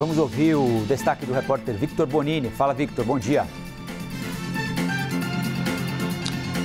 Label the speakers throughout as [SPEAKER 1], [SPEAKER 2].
[SPEAKER 1] Vamos ouvir o destaque do repórter Victor Bonini. Fala, Victor, bom dia.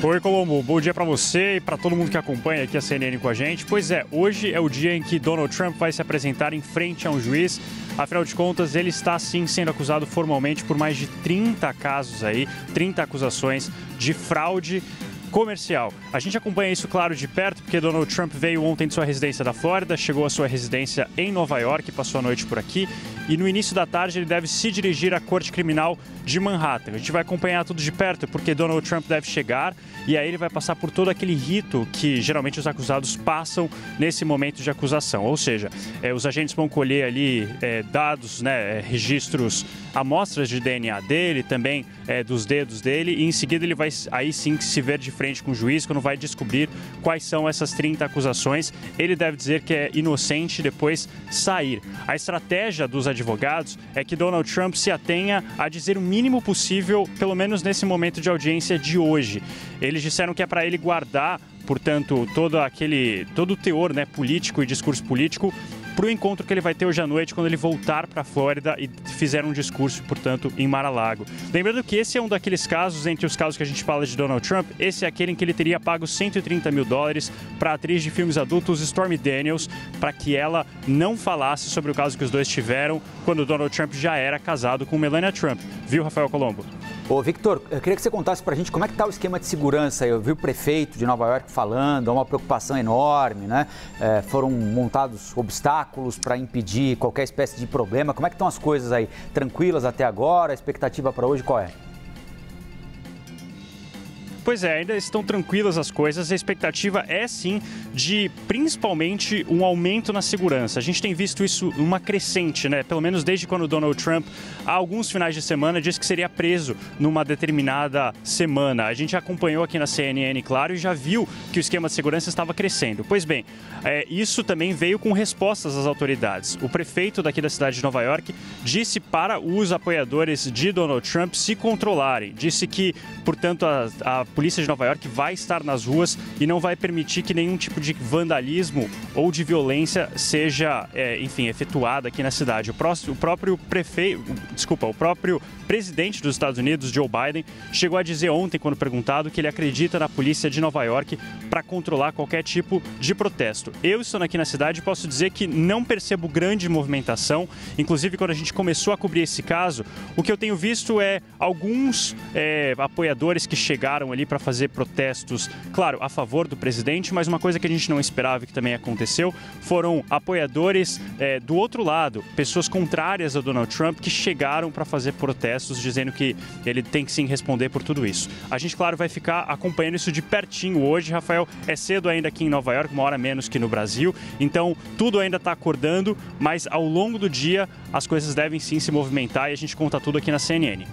[SPEAKER 2] Oi, Colombo, bom dia para você e para todo mundo que acompanha aqui a CNN com a gente. Pois é, hoje é o dia em que Donald Trump vai se apresentar em frente a um juiz. Afinal de contas, ele está sim sendo acusado formalmente por mais de 30 casos aí, 30 acusações de fraude comercial. A gente acompanha isso, claro, de perto, porque Donald Trump veio ontem de sua residência da Flórida, chegou à sua residência em Nova York, passou a noite por aqui e no início da tarde ele deve se dirigir à Corte Criminal de Manhattan. A gente vai acompanhar tudo de perto, porque Donald Trump deve chegar e aí ele vai passar por todo aquele rito que geralmente os acusados passam nesse momento de acusação. Ou seja, os agentes vão colher ali dados, registros, amostras de DNA dele, também dos dedos dele, e em seguida ele vai aí sim se ver de frente com o juiz, quando vai descobrir quais são essas 30 acusações. Ele deve dizer que é inocente e depois sair. A estratégia dos advogados é que Donald Trump se atenha a dizer o mínimo possível, pelo menos nesse momento de audiência de hoje. Eles disseram que é para ele guardar, portanto, todo o teor político e discurso político para o encontro que ele vai ter hoje à noite, quando ele voltar para a Flórida e fizer um discurso, portanto, em Mar-a-Lago. Lembrando que esse é um daqueles casos, entre os casos que a gente fala de Donald Trump, esse é aquele em que ele teria pago $130 mil para a atriz de filmes adultos Stormy Daniels, para que ela não falasse sobre o caso que os dois tiveram quando Donald Trump já era casado com Melania Trump. Viu, Rafael Colombo?
[SPEAKER 1] Ô, Victor, eu queria que você contasse pra gente como é que tá o esquema de segurança. Eu vi o prefeito de Nova York falando, há uma preocupação enorme, né? Foram montados obstáculos para impedir qualquer espécie de problema. Como é que estão as coisas aí? Tranquilas até agora? A expectativa para hoje qual é?
[SPEAKER 2] Pois é, ainda estão tranquilas as coisas. A expectativa é, sim, de principalmente um aumento na segurança. A gente tem visto isso uma crescente, Pelo menos desde quando Donald Trump, há alguns finais de semana, disse que seria preso numa determinada semana. A gente acompanhou aqui na CNN, claro, e já viu que o esquema de segurança estava crescendo. Pois bem, isso também veio com respostas das autoridades. O prefeito daqui da cidade de Nova York disse para os apoiadores de Donald Trump se controlarem. Disse que, portanto, a polícia de Nova York vai estar nas ruas e não vai permitir que nenhum tipo de vandalismo ou de violência seja, efetuada aqui na cidade. O próprio presidente dos Estados Unidos, Joe Biden, chegou a dizer ontem, quando perguntado, que ele acredita na polícia de Nova York para controlar qualquer tipo de protesto. Eu estando aqui na cidade posso dizer que não percebo grande movimentação. Inclusive, quando a gente começou a cobrir esse caso, o que eu tenho visto é alguns apoiadores que chegaram ali para fazer protestos, claro, a favor do presidente, mas uma coisa que a gente não esperava e que também aconteceu foram apoiadores do outro lado, pessoas contrárias a Donald Trump que chegaram para fazer protestos dizendo que ele tem que sim responder por tudo isso. A gente, claro, vai ficar acompanhando isso de pertinho hoje, Rafael. É cedo ainda aqui em Nova York, uma hora menos que no Brasil, então tudo ainda está acordando, mas ao longo do dia as coisas devem sim se movimentar e a gente conta tudo aqui na CNN.